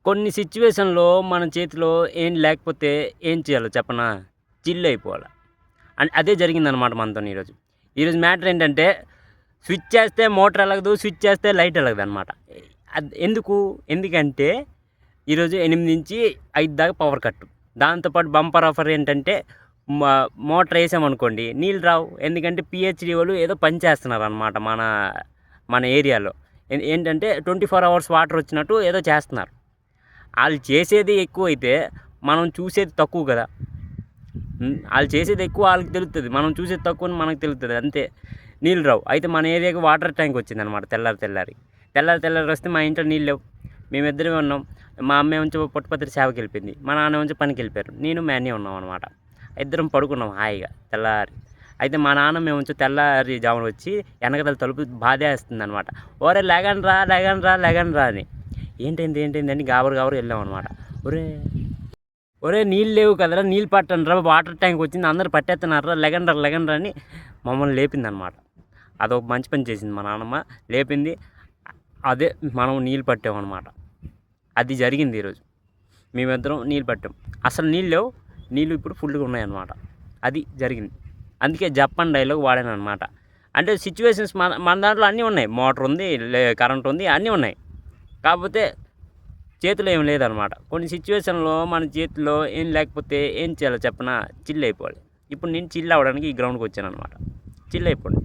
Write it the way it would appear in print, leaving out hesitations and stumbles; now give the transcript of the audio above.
కొన్ని సిచ్యువేషన్‌లో మన చేతిలో ఏం లేకపోతే ఏం చేయాలో చెప్పనా? చిల్ అయిపోవాల. అదే జరిగిందనమాట మనతోని ఈరోజు. ఈరోజు మ్యాటర్ ఏంటంటే స్విచ్ చేస్తే మోటర్ ఎలగదు. స్విచ్ చేస్తే లైట్ ఎలగదనమాట. ఎందుకంటే ఈరోజు 8-5 దాకా పవర్ కట్. దాంతో పాటు బంపర్ ఆఫర్ ఏంటంటే మ మోటర్ ఏసామనుకోండి నీళ్ళు రావు. ఎందుకంటే పీహెచ్‌డీ వాళ్ళు ఏదో పని చేస్తున్నారనమాట మన ఏరియాలో. ఏంటంటే 24 అవర్స్ వాటర్ వచ్చినట్టు ఏదో చేస్తున్నారు. ఆళ్ళు చేసేది ఎక్కువైతే మనం చూసేది తక్కువ కదా! ఆళ్ళు చేసేది ఎక్కువ ఆళ్ళకి తెలుస్తది. మనం చూసేది తక్కువని మనకు తెలుస్తది అంతే. నీళ్ళు రావు. అయితే మన ఏరియాకి వాటర్ ట్యాంక్ వచ్చిందనమాట తెల్లారి వస్తే మా ఇంట్లో నీళ్ళు లేవు. మేమిద్దరమే ఉన్నాం. మా అమ్మేమో పుట్టపర్తి సేవకెళ్ళిపోయింది. మా నాన్నేమో పనికెళ్ళిపోయారు. నేను మా అన్నయ్య ఉన్నామనమాట. ఇద్దరం పడుకున్నాం హాయిగా తెల్లారి. అయితే మా నాన్నమేమో తెల్లారి జామున వచ్చి వెనకతల తలుపు బాధేస్తుందనమాట. "ఒరేయ్ లెగండ్రా" అని. ఏంటైంది అని గాబరు వెళ్ళామనమాట. ఒరేయ్ నీళ్ళు లేవు కదరా, నీళ్ళు పట్టండిరా, వాటర్ ట్యాంక్ వచ్చింది, అందరూ పట్టేస్తున్నారురా, లెగండ్రా అని మమ్మల్ని లేపిందనమాట. అదొక మంచి పని చేసింది మా నాన్నమ్మ. లేపింది. అదే మనం నీళ్ళు పట్టామన్నమాట. అది జరిగింది ఈరోజు. మేమిద్దరం నీళ్ళు పట్టాం. అసలు నీళ్ళు లేవు. నీళ్ళు ఇప్పుడు ఫుల్గా ఉన్నాయన్నమాట. అది జరిగింది. అందుకే జపాన్ డైలాగ్ వాడానన్నమాట. అంటే సిచ్యువేషన్స్ మన దాంట్లో అన్నీ ఉన్నాయి. మోటార్ ఉంది, కరెంట్ ఉంది, అన్నీ ఉన్నాయి. కాకపోతే చేతిలో ఏం లేదనమాట. కొన్ని సిచ్యువేషన్లో మన చేతిలో ఏం లేకపోతే ఏం చేయాలో చెప్పనా? చిల్ అయిపోవాలి. ఇప్పుడు నేను చిల్ అవ్వడానికి ఈ గ్రౌండ్కి వచ్చాను అనమాట. చిల్ అయిపోండి.